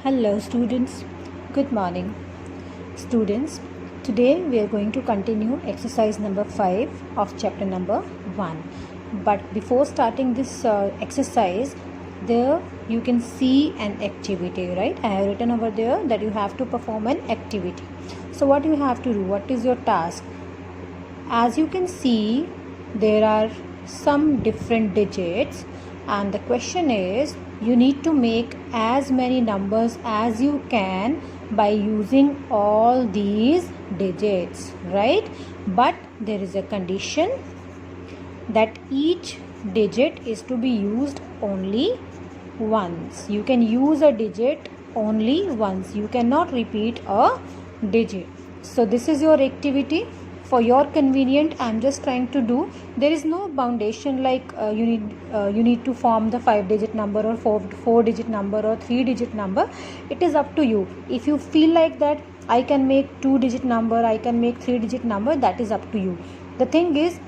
Hello students, good morning. Students, today we are going to continue exercise number 5 of chapter number 1. But before starting this exercise, there you can see an activity, right? I have written over there that you have to perform an activity. So what you have to do, what is your task? As you can see, there are some different digits, and the question is you need to make as many numbers as you can by using all these digits, right? But there is a condition that each digit is to be used only once. You can use a digit only once. You cannot repeat a digit. So this is your activity. For your convenient, I am just trying to do. There is no foundation like you need to form the 5-digit number or 4-digit number or 3-digit number. It is up to you. If you feel like that I can make 2-digit number, I can make 3-digit number, that is up to you. The thing is,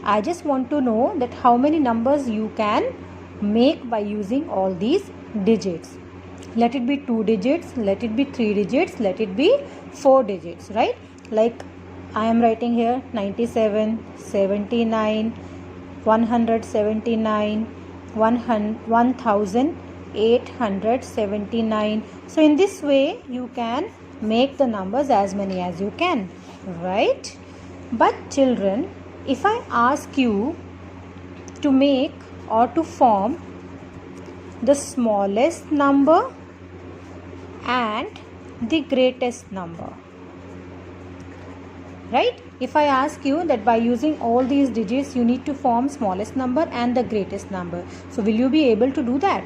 I just want to know that how many numbers you can make by using all these digits. Let it be 2 digits, let it be 3 digits, let it be 4 digits, right? Like I am writing here 97, 79, 179, 1879. So in this way you can make the numbers as many as you can, right? But children, if I ask you to make or to form the smallest number and the greatest number, right? If I ask you that by using all these digits you need to form smallest number and the greatest number, so will you be able to do that?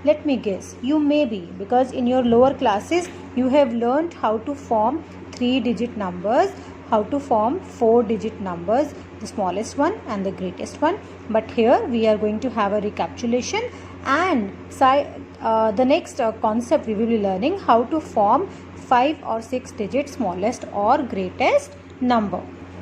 Let me guess, you may be, because in your lower classes you have learned how to form 3-digit numbers, how to form 4-digit numbers, the smallest one and the greatest one. But here we are going to have a recapitulation, and the next concept we will be learning how to form 5 or 6-digit smallest or greatest number.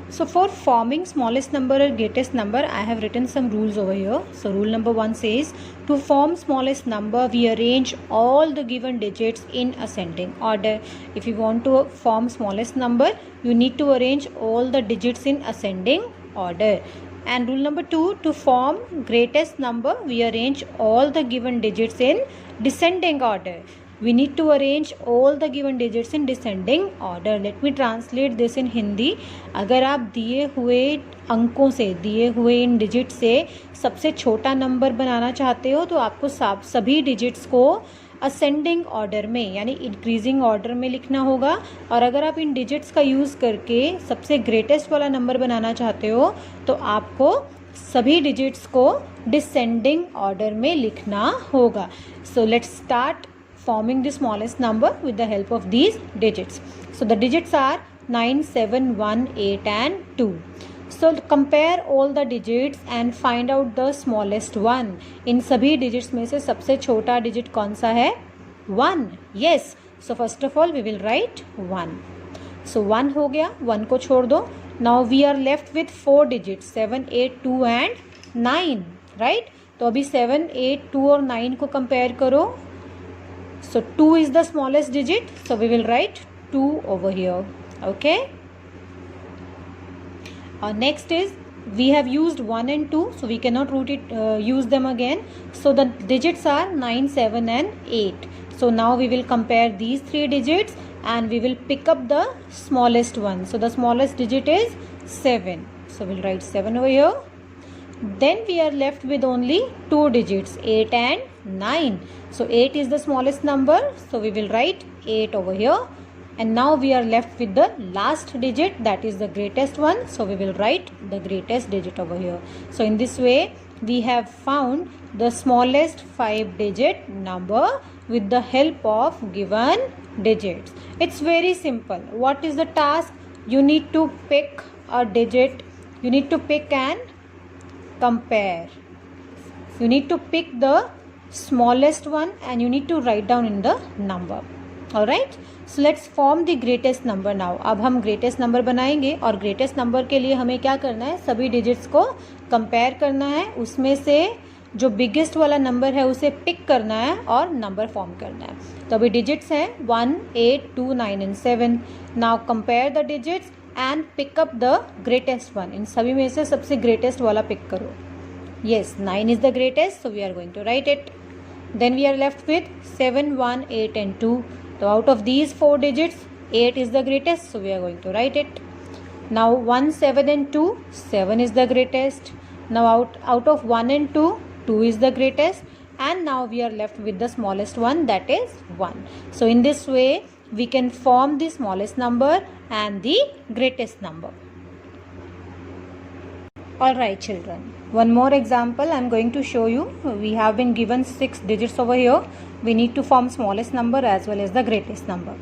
So for forming smallest number or greatest number, I have written some rules over here. So rule number 1 says, to form smallest number we arrange all the given digits in ascending order. If you want to form smallest number, you need to arrange all the digits in ascending order. And rule number 2, to form greatest number we arrange all the given digits in descending order. We need to arrange all the given digits in descending order. Let me translate this in Hindi. अगर आप दिए हुए अंकों से, दिए हुए इन digit से सबसे छोटा नंबर बनाना चाहते हो तो आपको सभी डिजिट्स को असेंडिंग ऑर्डर में यानी इंक्रीजिंग ऑर्डर में लिखना होगा, और अगर आप इन डिजिट्स का यूज़ करके सबसे ग्रेटेस्ट वाला नंबर बनाना चाहते हो तो आपको सभी डिजिट्स को डिसेंडिंग ऑर्डर में लिखना होगा. So let's start forming the smallest number with the help of these digits. So the digits are 9, 7, 1, 8 and 2. So compare all the digits and find out the smallest one. इन सभी digits में से सबसे छोटा digit कौन सा है? 1. Yes. So first of all we will write 1. So 1 हो गया, 1 को छोड़ दो. Now we are left with 4 digits, 7, 8, 2 and 9, right? तो अभी 7, 8, 2 और 9 को compare करो. So 2 is the smallest digit, so we will write 2 over here, okay? Next is, we have used 1 and 2, so we cannot use them again. So the digits are 9, 7 and 8. So now we will compare these 3 digits and we will pick up the smallest one. So the smallest digit is 7. So we'll write 7 over here. Then we are left with only 2 digits, 8 and 9. So 8 is the smallest number, so we will write 8 over here. And now we are left with the last digit, that is the greatest one, so we will write the greatest digit over here. So in this way we have found the smallest 5-digit number with the help of given digits. It's very simple. What is the task? You need to pick a digit, you need to pick and compare. You need to pick the smallest one and you need to write down in the number. Alright, so let's form the greatest number now. अब हम greatest number बनाएंगे और greatest number के लिए हमें क्या करना है? सभी digits को compare करना है. उसमें से जो बिगेस्ट वाला नंबर है उसे पिक करना है और नंबर फॉर्म करना है. तो अभी डिजिट्स हैं 1, 8, 2, 9 and 7. Now compare the digits and pick up the greatest one. इन सभी में से सबसे ग्रेटेस्ट वाला पिक करो. Yes, 9 is the greatest, so we are going to write it. Then we are left with 7, 1, 8 and 2. So out of these 4 digits, 8 is the greatest, so we are going to write it. Now 1, 7 and 2, 7 is the greatest. Now out of 1 and 2, 2 is the greatest. And now we are left with the smallest one, that is 1. So in this way, we can form the smallest number and the greatest number. Alright children, one more example I am going to show you. We have been given 6 digits over here. We need to form smallest number as well as the greatest number.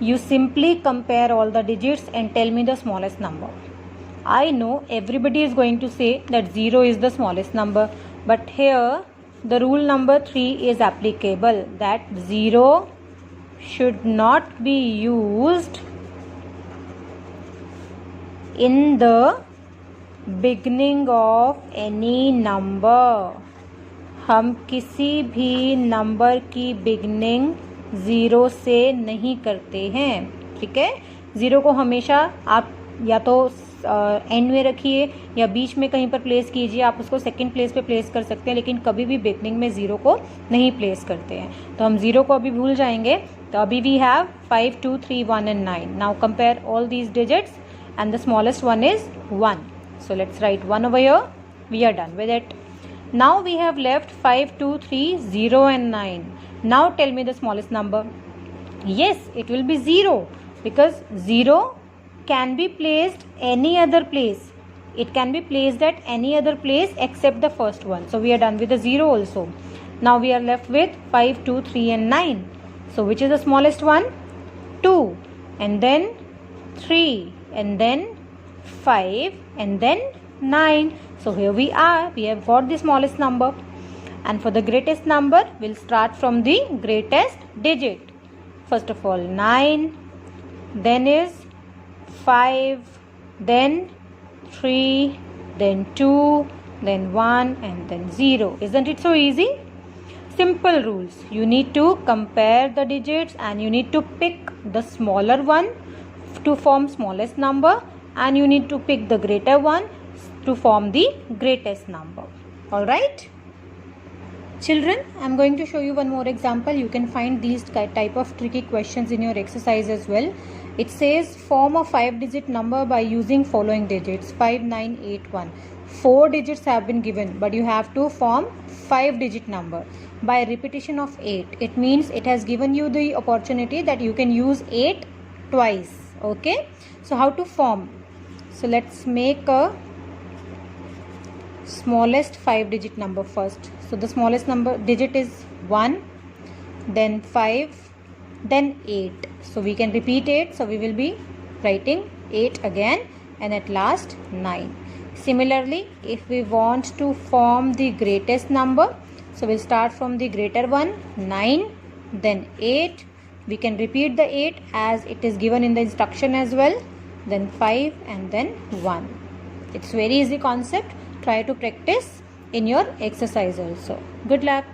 You simply compare all the digits and tell me the smallest number. I know everybody is going to say that 0 is the smallest number, but here the rule number 3 is applicable, that 0 should not be used in the beginning of any number. हम किसी भी number की beginning 0 से नहीं करते हैं. ठीक है, 0 को हमेशा आप या तो एंड में रखिए या बीच में कहीं पर प्लेस कीजिए. आप उसको सेकंड प्लेस पे प्लेस कर सकते हैं, लेकिन कभी भी बिगनिंग में 0 को नहीं प्लेस करते हैं. तो हम 0 को अभी भूल जाएंगे. तो अभी we have 5, 2, 3, 1 and 9. Now compare all these digits and the smallest one is 1. So let's write 1 over here. We are done with it. Now we have left 5, 2, 3, 0 and 9. Now tell me the smallest number. Yes, it will be 0 because 0 can be placed any other place. It can be placed at any other place except the first one. So we are done with the 0 also. Now we are left with 5, 2, 3 and 9. So which is the smallest one? 2 and then 3 and then 5 and then 9. So here we are, we have got the smallest number. And for the greatest number, we'll start from the greatest digit. First of all 9, then is 5, then 3, then 2, then 1 and then 0. Isn't it so easy? Simple rules. You need to compare the digits and you need to pick the smaller one to form smallest number, and you need to pick the greater one to form the greatest number. Alright? Children, I am going to show you one more example. You can find these type of tricky questions in your exercise as well. It says form a 5-digit number by using following digits 5, 9, 8, 1. 4 digits have been given, but you have to form 5-digit number by repetition of 8. It means it has given you the opportunity that you can use 8 twice. Okay? So how to form? So let's make a smallest 5-digit number first. So the smallest number digit is 1, then 5, then 8. So we can repeat 8. So we will be writing 8 again and at last 9. Similarly, if we want to form the greatest number, so we'll start from the greater one 9, then 8. We can repeat the 8 as it is given in the instruction as well. Then 5 and then 1. It's very easy concept. Try to practice in your exercise also. Good luck.